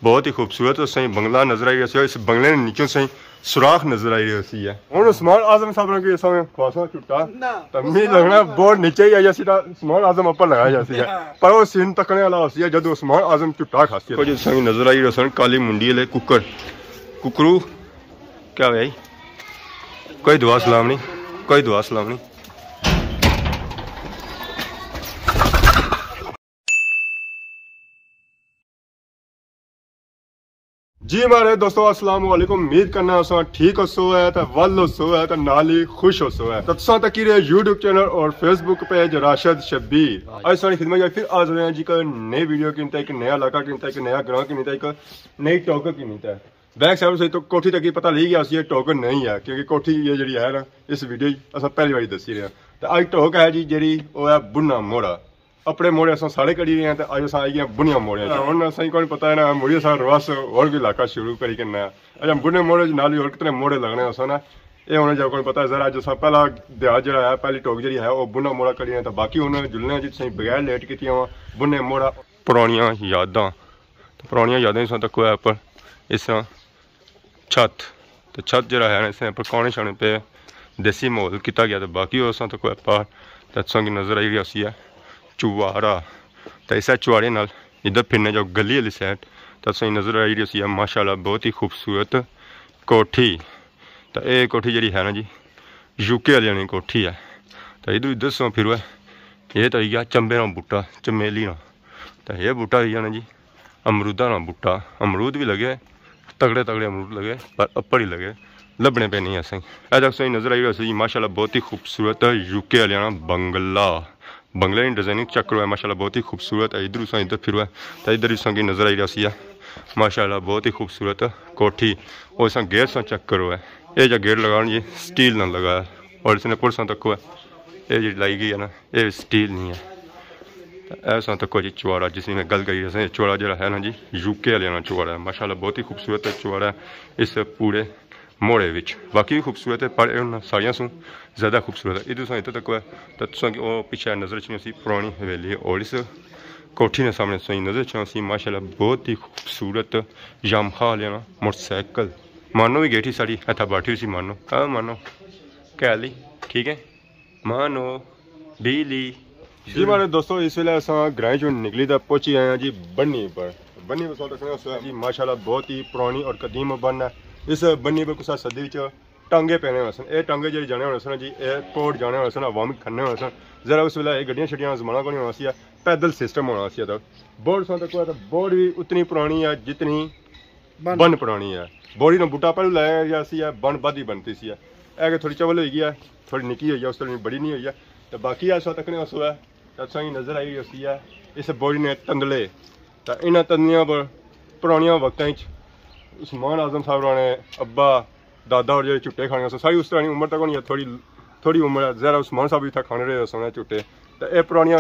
बहुत ही खूबसूरत सही बंगला नजर आई रही है। इस बंगले ने नीचों से सुराख नजर आई रही है। हुण उस्मान आजम साहब ने समय ख्वासा छुट्टा तमी लगना बोर्ड नीचे ही आई सीधा उस्मान आजम ऊपर लगाया जाती है, पर वो सीन तकने वाला होती है जब उस्मान आजम छुट्टा खासी है। जो नजर आई रही काली मुंडी ले कुकर कुकरू क्या भाई, कोई दुआ सलाम नहीं, कोई दुआ सलाम नहीं। जी हमारे दोस्तों अस्सलाम वालेकुम, उम्मीद करना है ठीक हो है तो वल हो है तो नाली खुश हो है। तत्सा तक यूट्यूब चैनल और फेसबुक पेज राशिद शबीर आज सारी खिदमत फिर आज रहे हैं जी का नई वीडियो की एक नया इलाका की एक नया ग्रां की एक नई टोकर की नीता है। बैक साइड से तो कोठी तक ही पता ली गया ये टोकर नहीं है, क्योंकि कोठी ये जी है ना इस वीडियो अस पहली बार दसी रहे हैं। तो अज टोक है जी जी वो है बुना मोहरा। अपने मोड़े अस सारे करी रहे हैं तो अज अस आई गए बुनिया मोड़े। हम असें को पता है ना मुड़ी अस रवास और भी इलाका शुरू करी करना है। अच्छा बुने मोड़े नाली और कितने मोड़े लगने अस ना ये होने जब को पता है सर। अज अस पहला देहात जो है पहली टोक जी है वो बुना मोड़ा करी है। तो बाकी उन्होंने जुलने जी सही बगैर लेट की बुने मोड़ा पुरानिया यादां। तो पुरानिया यादें इस तक है पर इस छत तो छत जरा है इस पकाने शाने पे देसी माहौल किया गया। तो बाकी उस तक है पार तत्सों की नजर आई रही है चुवारा। तो इस चुवारे नाल इधर फिरने जो गली वाली साइड तो सही नजर आई रही है माशाल्लाह बहुत ही खूबसूरत कोठी। तो ये कोठी जी है ना जी यूके वाली कोठी है। तो इधर इधर सो फिर ये तो गया चंबे ना बूटा चमेली ना। तो ये बूटा ही ना जी अमरूदा ना बूटा, अमरूद भी लगे तगड़े तगड़े अमरूद लगे पर अप्पड़ ही लगे लभने पे नहीं असें। ऐसा सही नजर आई रही है माशाल्लाह बहुत ही खूबसूरत यूके वाली बंगला। बंगले की डिजाइनिंग चेक करो है माशाल्लाह बहुत ही खूबसूरत है। इधर इधर फिर तो इधर की नजर आई रही है माशाल्लाह बहुत ही खूबसूरत कोठी। और इस गेट से चेक करो है ये जो गेट लगा जी स्टील ना लगा है और इसने पुरसा तक है ये जी लाई गई है ना ये स्टील नहीं है। ऐसा तक जी चुवाड़ा जिसकी मैं गल करी है चुवाड़ा जो है ना जी यूके वाले चुवाड़ा है माशाल्लाह बहुत ही खूबसूरत चुवाड़ा है इस पूरे मोड़े विच। बाकी भी खूबसूरत है पर सारिया सू ज़्यादा खूबसूरत है। इधर इधर तक है तो पिछले नज़र ची पुरानी हवेली है और इस कोठी ने सामने सही नज़र ची माशाल्लाह बहुत ही खूबसूरत यामहा वाले मोटरसाइकिल मानो भी गेठी साड़ी इतना बैठी सी मानो। हाँ मानो कैली ठीक है मानो बिजली जी। हमारे दोस्तों इस वेले अस ग्रां चो निकली तो पहुंची आए हैं जी बन्नी पर। बन्नी पर जी माशाल्लाह बहुत ही पुरानी और कदीम बन है। इस बन्नी पर कुछ सदी टांगे पैने होने सन ये टांगे जी जाने होने सन जी एयरपोर्ट जाने होने सन अवामी खन्ने होने सन जरा उस वेले गड्डियां शड्डियां जमाना को नहीं होना सी पैदल सिस्टम होना सी। तक बोर्ड सन तक तो बोर्ड भी उतनी पुरानी है जितनी बन पुरानी है। बोर्ड ने बूटा पहले लाया गया सी बन बद ही बनती सी है थोड़ी चवल हो गई है थोड़ी निकी हुई है उस तरह बड़ी नहीं हुई है। तो बाकी ऐसा तक ने उस तत्संगी नजर आई रही है इस बोर्ड ने तंदले। तो इन्होंने तंदलियां पर पुरानिया वक्तों उस्मान आजम साहब ने अब्बा दादा और जो झुट्टे खाने सारी उस तरह उम्र तक होनी है थोड़ी थोड़ी उम्र है जरा उस्मान साहब भी था खाने रहे सोने झुट्टे। तो ये पुरानिया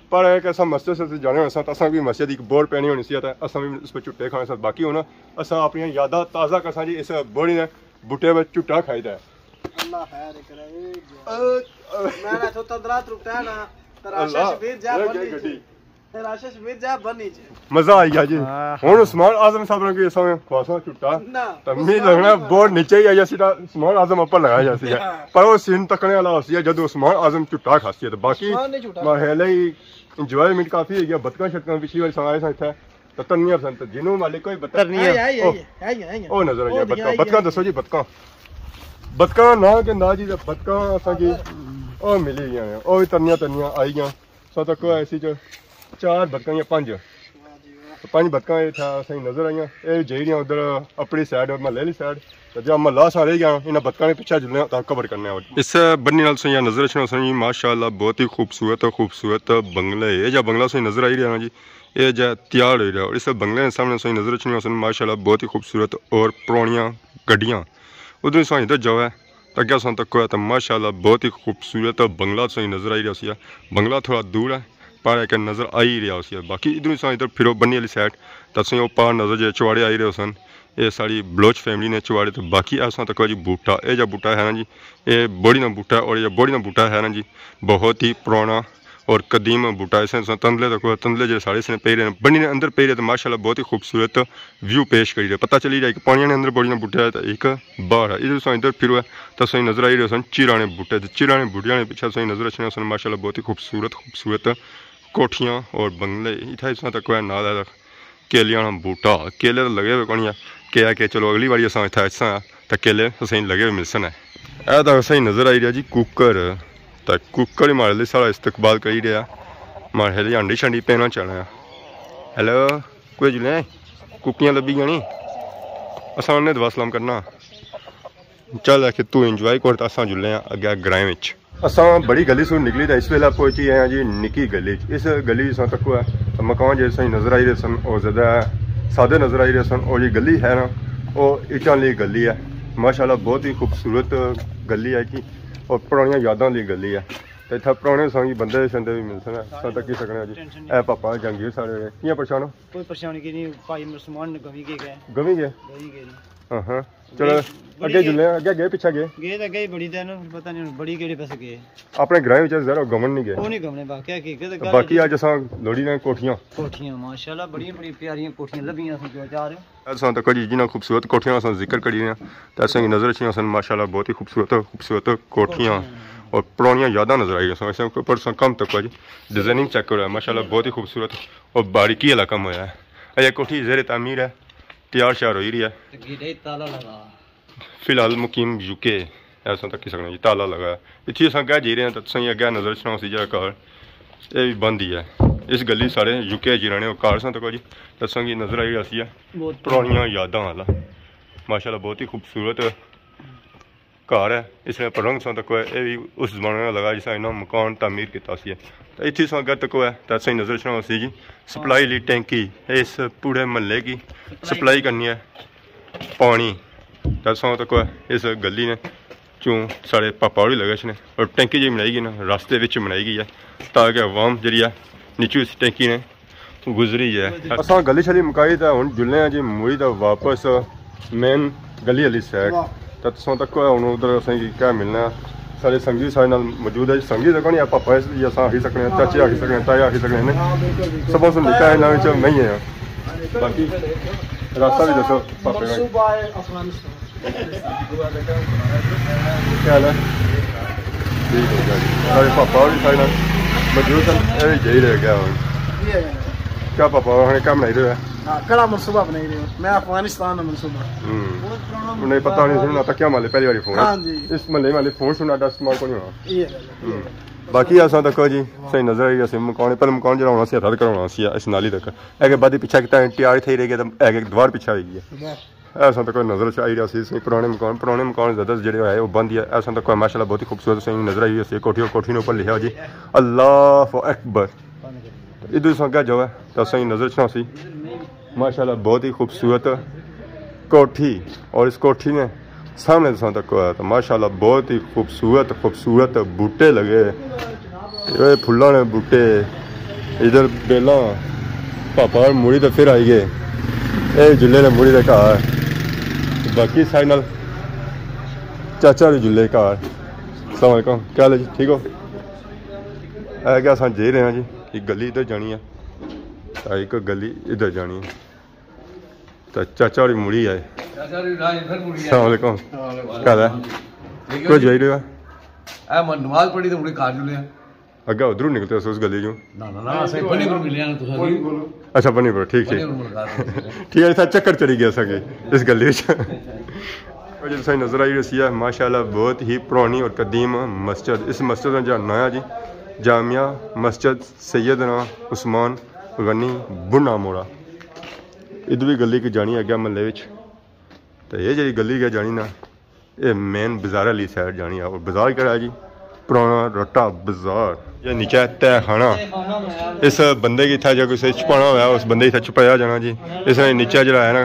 पर एक ऐसा मस्जिद से जाने होने तो असा भी मस्जिद एक बोर्ड पैनी होनी सी अस भी उस पर झुट्टे खाने साथ बाकी होना अस अपनी यादा ताज़ा कर जी इस बोर्ड ने बूटे पर झुट्टा खाई है। मजा आई गया जी। हुण उस्मान आजम साहब ने समय ख्वासा छुट्टा तमी लगना बोर्ड नीचे ही आई सीधा उस्मान आजम ऊपर लगाया जाती है, पर वो सीन तकने वाला होती है जब उस्मान आजम छुट्टा खासी है। तो बाकी माहौल ही इंजॉयमेंट काफी है गया। बतका शतका पिछली बार समाए सा इतना तो तन्निया सन तो जिन्हों मालिक कोई बता ओ नजर आई बतका बतका दसो जी बतका बतका ना के ना जी बतका असा की ओ मिली गई ओ भी तन्निया तन्निया आई गई सो तक ऐसी जो चार बतका या पांच बतका सही नजर आई ये जी उधर अपनी साइड महल्ले वाली साइड तो जब महला सारे गया इन्हें बतका ने पिछले जुलने कवर करने इस बन्नी नाल सही नजर जी माशाल्लाह बहुत ही खूबसूरत बंगले है जो बंगला सही नजर आई रहा जी ये जो तैयार हो रहा और इस बंगले के सामने सही नजर रखनी माशाल्लाह बहुत ही खूबसूरत और पुरानिया गड्डियाँ उधर सही इधर जो है अगर सन तक तो माशाल्लाह बहुत ही खूबसूरत बंगला सही नजर आई रहा बंगला थोड़ा दूर है पर एक नज़र आई रहा उसी। बाकी इधर इधर फिरो बन्नी वाली साइड तसें पार नज़र जो चुवाड़े आई रहे सन ये सारी बलोच फैमिली ने चुवाड़े। तो बाकी ऐसा तक जी बूटा ये जो बूटा है ना जी ये बोड़ी ना बूटा है और ये बोड़ी ना बूटा है ना जी बहुत ही पुराना और कदीम बूटा इस तंदले तक तंदले जो साढ़े इसने पे रहे बनी ने अंदर पे रहे तो माशाल्लाह बहुत ही खूबसूरत व्यू पेश करी रहे पता चली रहा है कि पानी ने अंदर बड़ी बूटे है तो एक बाहर है इधर इधर फिर तो सही नजर आई रहे सन चिराने बूटे चिराने बूटिया ने पीछे सही नजर अच्छे सन माशाल्लाह बहुत ही खूबसूरत कोठियाँ और बंगले इतना इस तक नाल है केलियां बूटा केले तो लगे हुए कौन क्या के चलो अगली बार असा इतना ऐसा तो केले सही लगे हुए मिलसन है यह तो सही नजर आई रहा जी कुकर तो कुकर ही मारे लिए सारा इस्तकबाल करी रहा मारे लिए अंडी शंडी पेना चलना हेलो कोई जुले कुकियाँ लभी गई असा ने दुआ सलाम करना चल कि तू इंजॉय कर तो असा जुले अगे ग्राएं में असा बड़ी गली से निकली तो इस वेले पहुंची है जी निकी गली इस गली से तक है तो मकान जो सही नजर आई रहे सन और ज़्यादा सादे नजर आई रहे सन और ये गली है ना वो ईटा ली गली है माशाल्लाह बहुत ही खूबसूरत गली है कि और पुरानी यादों ली गली है तो इतना पुराने संगी बंदे शंदे भी मिल सकते तक ही सकने जी ए पापा जंगीर सारे कियां परेशान हो कोई परेशानी की नहीं भाई मुसलमान गवी गए हाँ हाँ चलो अगे जुले अगे गए पीछे गए तो गए बड़ी दिन पता नहीं बड़ी केड़े पासे गए अपने ग्रां विच जरा गमन नहीं गए वो नहीं गमने बाकी बाकी आज असा लोड़ी ने कोठियां माशाल्लाह बड़ी प्यारी कोठियां लभियां सन जो चार असा तक जी जिन्ना खूबसूरत कोठियां असा जिक्र करी रहे तो असा नजर अच्छी सन माशाल्लाह बहुत ही खूबसूरत कोठियां और पुरानी यादा नजर आई ऐसे ऊपर कम तक जी डिजाइनिंग चेक करो माशाल्लाह बहुत ही खूबसूरत और बारीकी वाला कम होया है अजय कोठी ज़ेर तामीर है तैयार श्यार हो रही है फिलहाल मुकीम यूके ऐसा तक ही सकना जी ताला लगा इतनी अस अगर जी रहे हैं तो सही अगर नजर चना सी जरा कार ये भी बंद ही है इस गली सारे यूके जी रहे कार सा तक जी दसा की नजर आई रही है पुरानिया यादा वाला माशाल्लाह बहुत ही खूबसूरत घर है इसलिए पर रंग तक है भी उस जमाने लगा जिस इन्होंने मकान तामीर किया तो इतनी अगर तक है तो सही नजर चना सी जी सप्लाई ली टैंकी इस पूरे महल्ले की सप्लाई करनी है पानी दसा तक इस गली ने चूँ साढ़े पापा होरी लगे ने और टैंकी जी बनाई गई ना रास्ते में बनाई गई है ताकि अवाम जी नीचू इस टैंकी ने गुजरी है अस गली छली मुकाई तो हूँ जुले जी मुड़ी तो वापस मेन गली वाली साइड तो तुम तक हूँ उधर असें क्या मिलना सारे संगी सारे नाल मौजूद है संगी तो नहीं पापा इसलिए अस आखी सकने चाचे आखी सकने ताए आखी सकने सब उस निका इन्होंने नहीं है बाकी रास्ता भी दसो पापे क्या है ठीक है जी सारे पापा भी सारे नाल मौजूद है यही रह गया हूँ क्या पापा उन्होंने क्या बनाई रहे कड़ा मनसूबा बनाई रहे हो मैं अफगानिस्तान का मनसूबा उन्हें पता नहीं सुना था क्या माले पहली बारी फोन इस महल्ले वाले फोन सुना दस इस्तेमाल को नहीं होना बाकी असा तक जी सही नजर आई अस मकान पर मकान जो होना रद्द करवाना इस नाली तक अगे बाद पिछा तैयार थी रही गया तो द्वार पिछा आई गया ऐसा तक नजर आई रहा पुराने मकान ज़्यादा जो है वो बंद है ऐसा तक माशाल्लाह बहुत ही खूबसूरत सही नजर आई रही कोठी और कोठी ने ऊपर लिखा जी अल्लाह अकबर इधर संख्या जो है तो सही नजर चना सी माशाल्लाह बहुत ही खूबसूरत कोठी और इस कोठी ने सामने तक आया तो माशाल्लाह बहुत ही खूबसूरत बूटे लगे फुल्ला ने बूटे इधर बेला पापा और मुड़ी तो फिर आई गए ये जुले ने मुड़ी का घर बाकी साइड नाल चाचा भी जुले घर अस्सलाम वालेकुम क्या हाल है जी ठीक हो क्या अस जे रहे हैं जी एक गली इधर जानी है एक गली इधर जानी है तो चाचा और मुड़ी आए अस्सलाम वालेकुम क्या हाल है कोई जाई रहा है नमाज पढ़ी तो मुड़ी खा जुले अगे उधरों निकलते उस गली चो बनी अच्छा बनी पर ठीक ठीक है चक्कर चली गया सके इस गली सही नजर आई रही है माशाल्लाह बहुत ही पुरानी और कदीम मस्जिद इस मस्जिद का नया जी जामिया मस्जिद सैयदना उस्मान गनी बुना मोहरा इधर भी गली की जानी अगे महल्ले तो ये जी गली क्या जानी ना ये मेन बाजार वाली साइड जानी है और बाजार क्या है जी पुराना रट्टा बाजार ये नीचे तय खाना इस बंदे की था जो किसी छुपाना हुआ उस बंदे की छुपाया जाना जी इसने नीचे जो है ना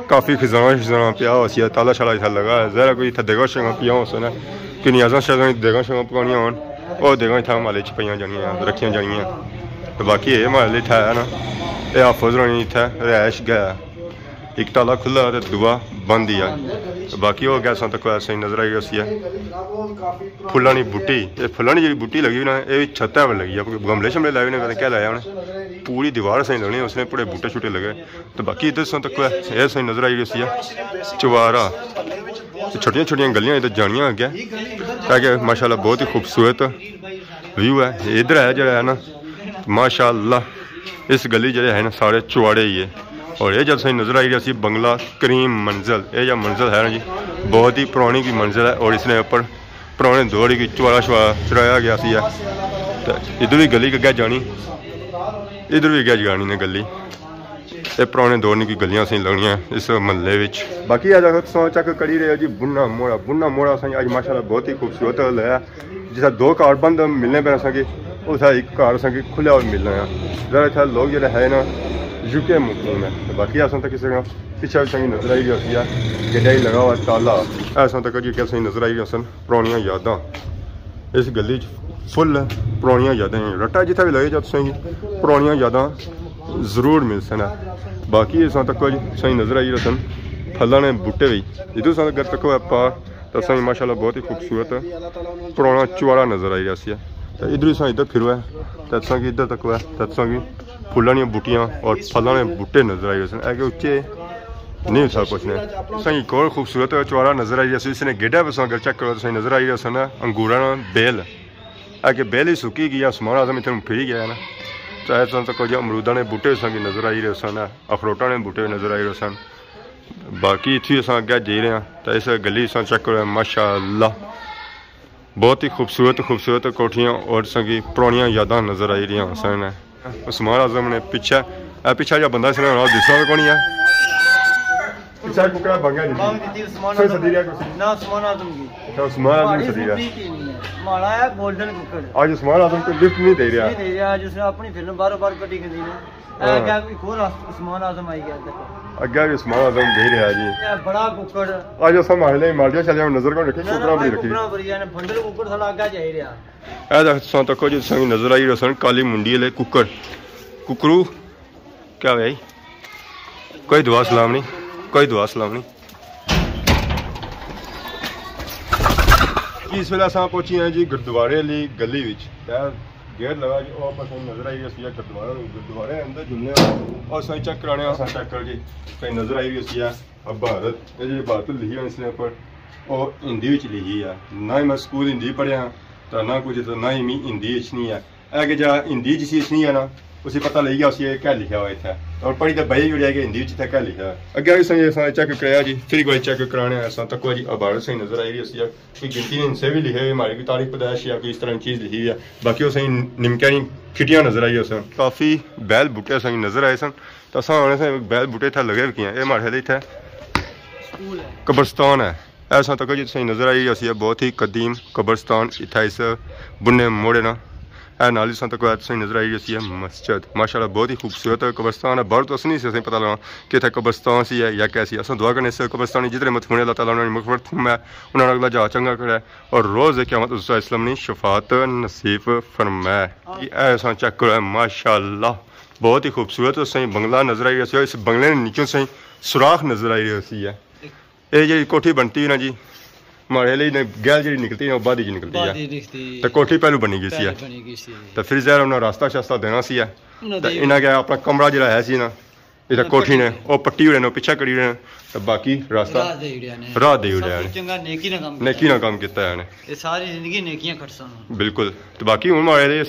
काफ़ी खजाना पिया हो ताला शाला इतना लगा है जरा कोई इतना देगा शंगा पिया उसने कि नियाजा शाजा देगा शंगा पकानिया हो और देगा इतना माले च पाइया जानिया रखिया जानिया तो बाकी ये माले इतना है ना ये हाफज रानी इतना रैश गया एक ताला खुला तो दुआ बंद ही है बाकी हो गया असां तक ऐसे ही नजर आई रही है फुल्लां दी बूटी ये फुल्लां दी जेह्ड़ी बूटी लगी ना ये छत्ता पर लगी है गमले शमले लाए उन्हें क्या लाया उन्हें पूरी दीवार सही लगनी उसने पूरे बूटे शूटे लगे तो बाकी इधर असां तक ये सही नजर आई रही है चुवारा छोटियां छोटियां गलियां इधर जानियां अग्गे ताकि माशाल्लाह बहुत ही खूबसूरत व्यू है इधर है जो है ना माशाल्लाह इस गली जो है ना सारे चुवाड़े ही है और ये जब सही नजर आई रही बंगला करीम मंजिल ये जो मंजिल है ना जी बहुत ही पुरानी की मंजिल है और इसने ऊपर पुराने दौर की चुवाड़ा शुआड़ा चढ़ाया गया सी है तो इधर भी गली अग्गे जानी इधर भी अग्गे जानी ने गली ये पुराने दौर की गलियां सही लगनियां इस महल्ले विच बाकी अज चक करी रहे जी बुना मोड़ा असें अज माशाल्लाह बहुत ही खूबसूरत है जिस दो कार बंद मिलने पे असें उस एक कार असें खुला हुआ मिलना है ज़रा इतना लोग जो है ना यूके मुस्लिम है तो बाकी असां तक किसी पीछे भी नजर आई रही है गड्ढा ही लगा हुआ ताला ऐसा तक जी कैसे नजर आई रही सन पुरानियां यादां इस गली फुल पुरानियां यादां रट्टा जिथे भी लगे जब सही पुरानियां यादां जरूर मिल सन बाकी असां तक सही नजर आई रही सन फलों ने बूटे भी इधर अगर तक पार तो सही माशाल्लाह बहुत ही खूबसूरत पुराना चुवाड़ा नजर आई रहा है तो इधर ही इधर फिर है तो इधर तक है तो फुलों दी बूटियां और फलों के बूटे नजर आई रहे सन उच्चे नहीं था कुछ ने सही एक और खूबसूरत चुवाड़ा नजर आई रहा इसने गेड़ा पर अगर चेक करो तो सही नजर आई रहा सन अंगूरा बेल आगे बेल ही सुकी गई आसमान आजम इतने फिर गया ना तो ऐसा तक अमरूदा ने बूटे संग नजर आई रहे सन अखरोटा ने बूटे नजर आई रहे सन बाकी इतनी अस अगे जी रहे हैं तो इस गली चेक करो माशाल्लाह बहुत ही खूबसूरत कोठियां और संगी पुरानियां यादां नजर आई रही सन उस्मान आजम ने पिछा जो बंदा इसने दिसना भी कौन है आज उस्मान आजम को लिफ्ट नहीं दे रहा आज उसने अपनी फिल्म बार कटी गई उस्मान आजम आई गया अगे भी उस्मान आजम दे रहा जी बड़ा कुकड़ आज अस मारे मार दिया चल नजर को रखी कुकड़ा बड़ी रखी बंडल कुकड़ थोड़ा आगे जा ही रहा ऐसा तक जो संग नजर आई रहा काली मुंडी वाले कुकर कुकरू क्या भाई कोई दुआ सलाम नहीं इस वेले अस पहुंची हैं जी गुरुद्वारे वाली गली गेट लगा जी और नजर आई रही है गुरुद्वारे अंदर जुलने और सही चेक कराने चेक कर जी कहीं नजर आई रही है भारत ये जी भारत लिखी है इसने ऊपर और हिंदी लिखी है ना ही मैं स्कूल हिंदी पढ़िया तो ना कुछ तो ना ही मैं हिंदी नहीं है अगर जो हिंदी जिस नहीं है ना उसे पता लग गया उसे क्या लिखा हुआ इतना और पढ़ी तो बही जुड़ी है कि हिंदी इतना क्या लिखा है अगर भी सही चेक कराया जी फिर कोई चेक कराने ऐसा तक जी भारत सही नजर आई रही है कोई गिनती नहीं इनसे भी लिखे हुए हमारी कोई तारीख पैदाइश या कोई इस तरह की चीज़ लिखी है बाकी वो सही निमकिया खिटियाँ नजर आई सन काफ़ी बैल बूटे सही नजर आए सन तो अस आने से बैल बूटे इतना लगे भी ये हमारे लिए इतना कब्रस्तान है ऐसा तक जी सही नजर आई रही है बहुत ही कदीम कब्रस्तान इतना इस बुने मोड़े ना नाली तक सही नजर आई रही है मस्जिद माशाल्लाह बहुत ही खूबसूरत कब्रस्तान है बाहर तो अस नहीं सही पता लगा कि इतना कब्रस्तान सी है या कैसी अस दुआ करने से कब्रस्तान जितने मथुने अल्लाह ताला उन्होंने मुखबत है उन्होंने अगला जहा चंगा कराए और रोज़ क़यामत इस्लाम ने शफात नसीब फरमाए ऐसा चेक करो माशाल्लाह बहुत ही खूबसूरत सही बंगला नजर आई रही है इस बंगले ने नीचों सही सुराख नजर आई रही है ये जी कोठी बनती है ना जी हमारे लिए गैल जी निकलती है बाद ही निकलती है तो कोठी पहलू बनी गई है तो फिर जहर उन्हें रास्ता शास्ता देना सी है तो इन्हें क्या अपना कमरा जो है ना इधर कोठी ने वो पट्टी उड़े ने पिछा करी उड़े तो बाकी रास्ता राह दे उड़े नेकी ना काम किया है सारी जिंदगी नेकियां खटसन बिल्कुल तो बाकी हूँ हमारे लिए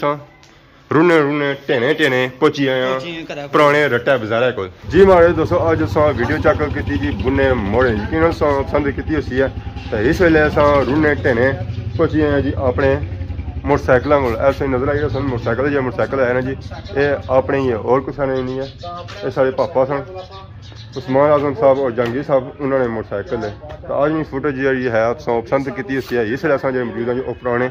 रूने टेने पहुंची आए पुराने रट्टा बाजारे को जी हमारे दोस्तों अज अस वीडियो चेक की जी बुने मोड़े यकीन पसंद की उसी है तो इस वेले अस रूने टेने पहुंची आए जी अपने मोटरसाइकिलों को ऐसे नजर आई सन मोटरसाइकिल है ना जी ये अपने ही है और कुछ नहीं है ये सारे पापा सन उस्मान आजम साहब और जहांगीर साहब उन्होंने मोटरसाइकिल है तो आज मेरी फुटेज जी है पसंद की उसी है इस वेले अस जो मौजूद हैं जी पुराने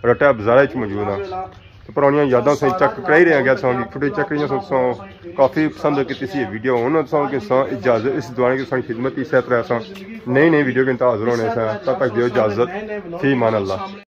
रट्टा बाजारे मौजूद हाँ पुरानियां यादां सही चेक कराई रहे हैं फुटेज चेक रही काफ़ी पसंद की वीडियो उन्होंने इजाजत इस दुआने की खिदमत इस तरह नई वीडियो के हाजिर होने से तब तक दियो इजाजत फी मान अल्लाह।